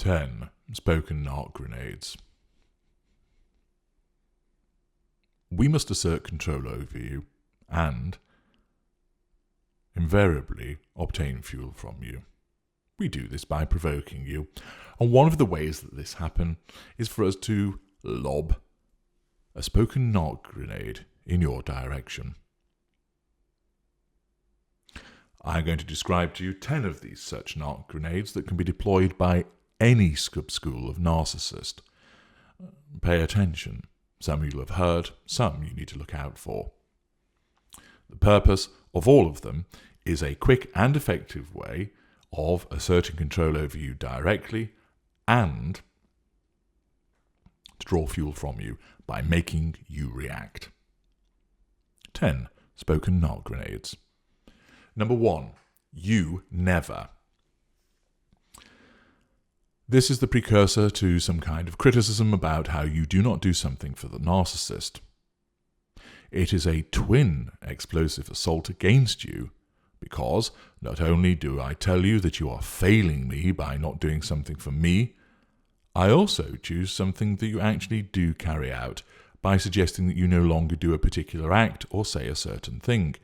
10 spoken narc grenades. We must assert control over you and invariably obtain fuel from you. We do this by provoking you, and one of the ways that this happens is for us to lob a spoken narc grenade in your direction. I'm going to describe to you 10 of these such narc grenades that can be deployed by any school of narcissist. Pay attention. Some you'll have heard, some you need to look out for. The purpose of all of them is a quick and effective way of asserting control over you directly and to draw fuel from you by making you react. 10 spoken narc grenades. Number 1, you never. This is the precursor to some kind of criticism about how you do not do something for the narcissist. It is a twin explosive assault against you because not only do I tell you that you are failing me by not doing something for me, I also choose something that you actually do carry out by suggesting that you no longer do a particular act or say a certain thing,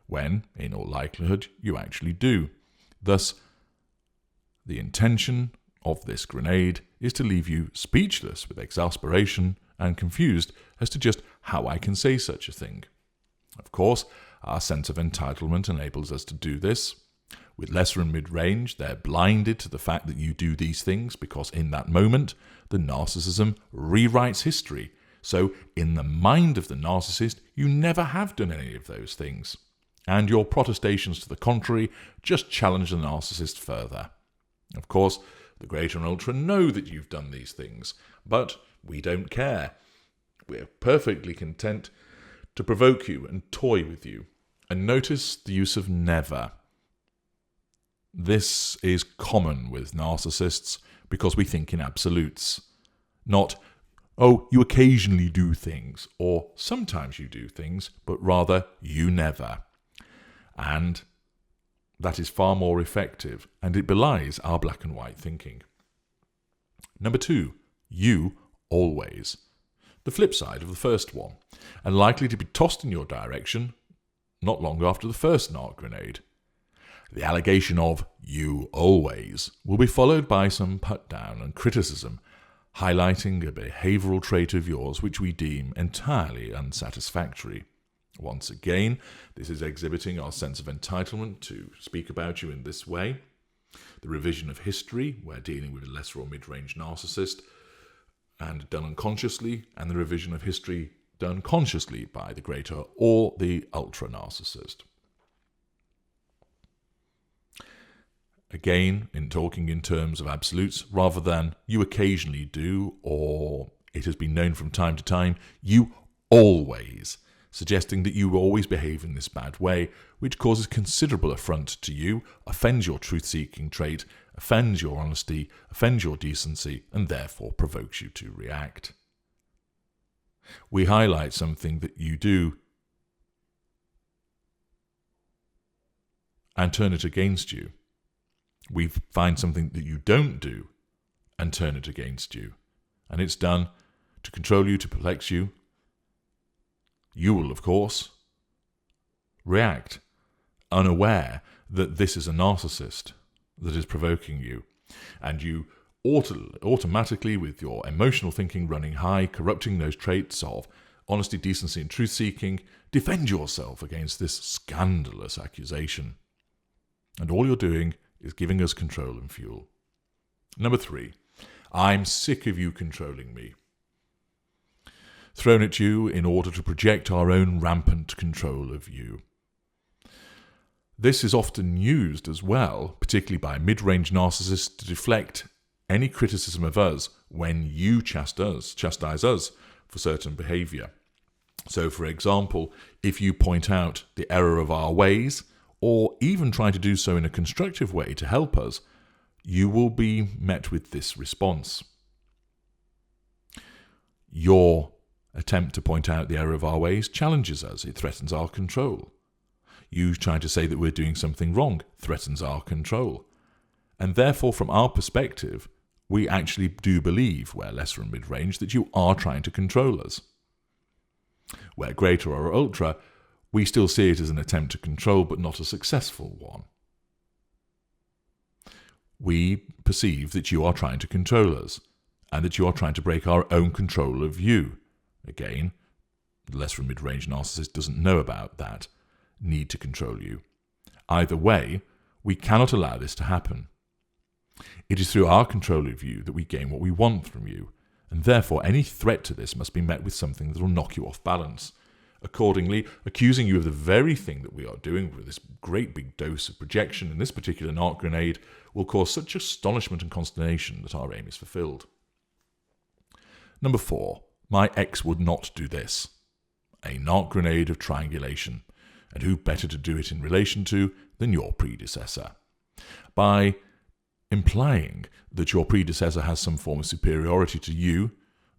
when, in all likelihood, you actually do. Thus, the intention of this grenade is to leave you speechless with exasperation and confused as to just how I can say such a thing. Of course, our sense of entitlement enables us to do this. With lesser and mid-range, they're blinded to the fact that you do these things because in that moment, the narcissism rewrites history. So, in the mind of the narcissist, you never have done any of those things. And your protestations to the contrary just challenge the narcissist further. Of course, the greater and ultra know that you've done these things, but we don't care. We're perfectly content to provoke you and toy with you. And notice the use of never. This is common with narcissists because we think in absolutes. Not, oh, you occasionally do things, or sometimes you do things, but rather, you never. And that is far more effective, and it belies our black and white thinking. Number 2, you always. The flip side of the first one, and likely to be tossed in your direction not long after the first narc grenade. The allegation of you always will be followed by some put-down and criticism, highlighting a behavioural trait of yours which we deem entirely unsatisfactory. Once again, this is exhibiting our sense of entitlement to speak about you in this way. The revision of history, we're dealing with a lesser or mid-range narcissist, and done unconsciously, and the revision of history done consciously by the greater or the ultra-narcissist. Again, in talking in terms of absolutes, rather than you occasionally do, or it has been known from time to time, you always, suggesting that you always behave in this bad way, which causes considerable affront to you, offends your truth-seeking trait, offends your honesty, offends your decency, and therefore provokes you to react. We highlight something that you do and turn it against you. We find something that you don't do and turn it against you. And it's done to control you, to perplex you. You will, of course, react, unaware that this is a narcissist that is provoking you. And you automatically, with your emotional thinking running high, corrupting those traits of honesty, decency, and truth-seeking, defend yourself against this scandalous accusation. And all you're doing is giving us control and fuel. Number 3, I'm sick of you controlling me. Thrown at you in order to project our own rampant control of you. This is often used as well, particularly by mid-range narcissists, to deflect any criticism of us when you chastise us for certain behaviour. So, for example, if you point out the error of our ways, or even try to do so in a constructive way to help us, you will be met with this response. Your attempt to point out the error of our ways challenges us. It threatens our control. You trying to say that we're doing something wrong threatens our control. And therefore, from our perspective, we actually do believe, where lesser and mid-range, that you are trying to control us. Where greater or ultra, we still see it as an attempt to control, but not a successful one. We perceive that you are trying to control us, and that you are trying to break our own control of you. Again, the lesser and mid-range narcissist doesn't know about that need to control you. Either way, we cannot allow this to happen. It is through our control of you that we gain what we want from you, and therefore any threat to this must be met with something that will knock you off balance. Accordingly, accusing you of the very thing that we are doing with this great big dose of projection in this particular Narc grenade will cause such astonishment and consternation that our aim is fulfilled. Number 4. My ex would not do this. A Narc grenade of triangulation. And who better to do it in relation to than your predecessor? By implying that your predecessor has some form of superiority to you,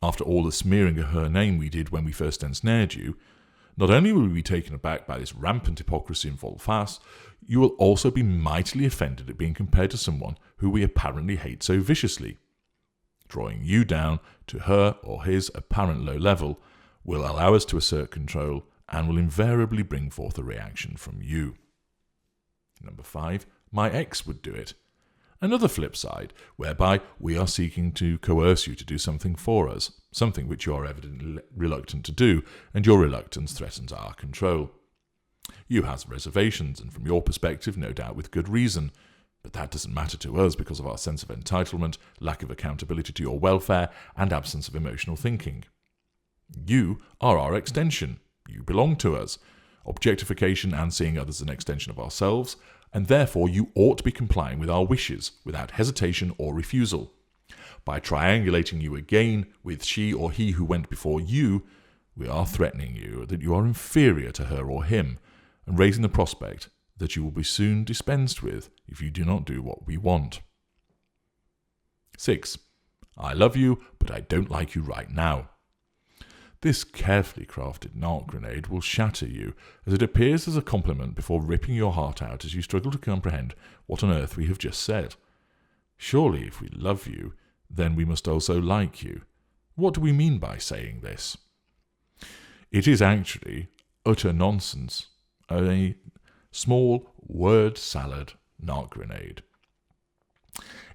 after all the smearing of her name we did when we first ensnared you, not only will you be taken aback by this rampant hypocrisy and volte-face, you will also be mightily offended at being compared to someone who we apparently hate so viciously. Drawing you down to her or his apparent low level will allow us to assert control and will invariably bring forth a reaction from you. Number 5, my ex would do it. Another flip side, whereby we are seeking to coerce you to do something for us, something which you are evidently reluctant to do, and your reluctance threatens our control. You have reservations, and from your perspective, no doubt with good reason, but that doesn't matter to us because of our sense of entitlement, lack of accountability to your welfare, and absence of emotional thinking. You are our extension. You belong to us. Objectification and seeing others as an extension of ourselves, and therefore you ought to be complying with our wishes without hesitation or refusal. By triangulating you again with she or he who went before you, we are threatening you that you are inferior to her or him, and raising the prospect that you will be soon dispensed with if you do not do what we want. 6. I love you, but I don't like you right now. This carefully crafted Narc grenade will shatter you, as it appears as a compliment before ripping your heart out as you struggle to comprehend what on earth we have just said. Surely, if we love you, then we must also like you. What do we mean by saying this? It is actually utter nonsense, a small word salad Narc grenade.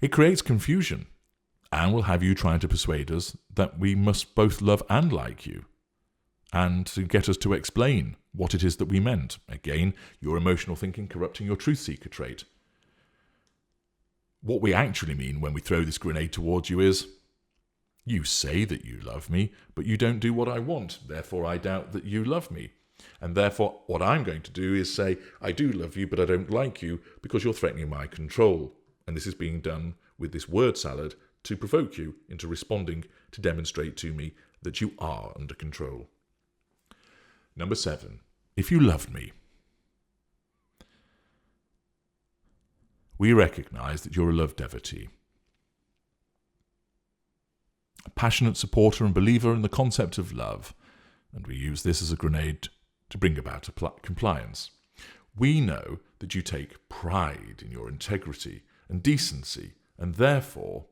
It creates confusion, and will have you trying to persuade us that we must both love and like you, and to get us to explain what it is that we meant. Again, your emotional thinking corrupting your truth-seeker trait. What we actually mean when we throw this grenade towards you is, you say that you love me, but you don't do what I want, therefore I doubt that you love me. And therefore what I'm going to do is say, I do love you, but I don't like you because you're threatening my control. And this is being done with this word salad to provoke you into responding to demonstrate to me that you are under control. Number 7. If you loved me. We recognise that you're a love devotee, a passionate supporter and believer in the concept of love, and we use this as a grenade to bring about compliance. We know that you take pride in your integrity and decency, and therefore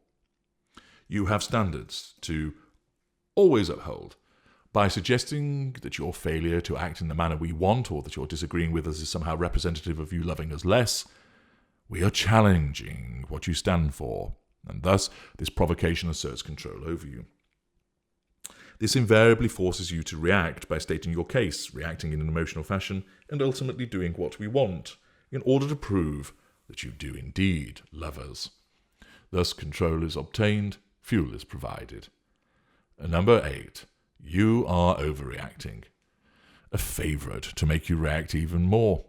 you have standards to always uphold. By suggesting that your failure to act in the manner we want, or that you're disagreeing with us, is somehow representative of you loving us less, we are challenging what you stand for, and thus this provocation asserts control over you. This invariably forces you to react by stating your case, reacting in an emotional fashion, and ultimately doing what we want, in order to prove that you do indeed love us. Thus control is obtained, fuel is provided. Number 8. You are overreacting. A favourite to make you react even more.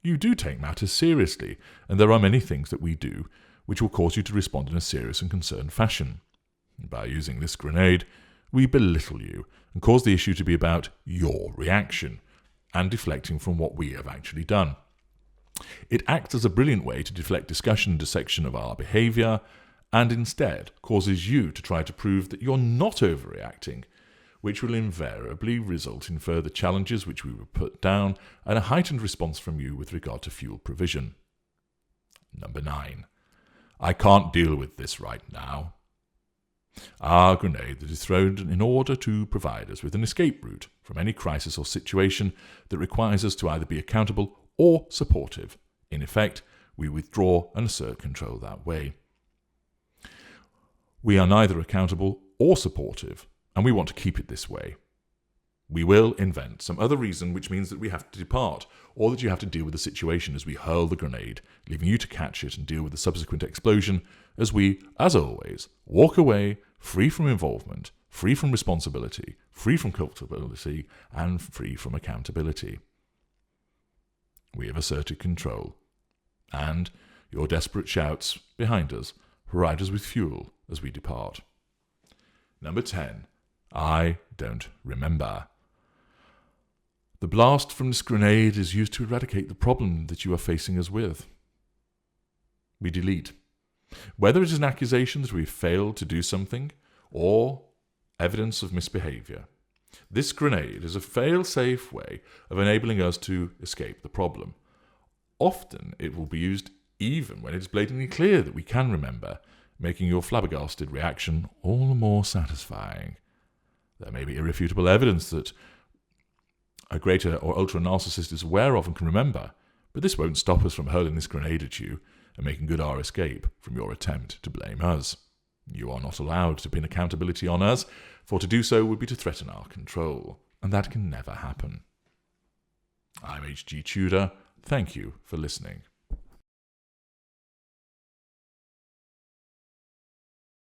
You do take matters seriously, and there are many things that we do which will cause you to respond in a serious and concerned fashion. By using this grenade, we belittle you and cause the issue to be about your reaction, and deflecting from what we have actually done. It acts as a brilliant way to deflect discussion and dissection of our behaviour, and instead causes you to try to prove that you're not overreacting, which will invariably result in further challenges which we will put down, and a heightened response from you with regard to fuel provision. Number 9. I can't deal with this right now. Our grenade that is thrown in order to provide us with an escape route from any crisis or situation that requires us to either be accountable or supportive. In effect, we withdraw and assert control that way. We are neither accountable or supportive, and we want to keep it this way. We will invent some other reason which means that we have to depart, or that you have to deal with the situation as we hurl the grenade, leaving you to catch it and deal with the subsequent explosion, as we, as always, walk away free from involvement, free from responsibility, free from culpability, and free from accountability. We have asserted control, and your desperate shouts behind us provide us with fuel as we depart. Number 10. I don't remember. The blast from this grenade is used to eradicate the problem that you are facing us with. We delete. Whether it is an accusation that we failed to do something or evidence of misbehavior, this grenade is a fail-safe way of enabling us to escape the problem. Often it will be used even when it is blatantly clear that we can remember, making your flabbergasted reaction all the more satisfying. There may be irrefutable evidence that a greater or ultra-narcissist is aware of and can remember, but this won't stop us from hurling this grenade at you and making good our escape from your attempt to blame us. You are not allowed to pin accountability on us, for to do so would be to threaten our control, and that can never happen. I'm H.G. Tudor. Thank you for listening.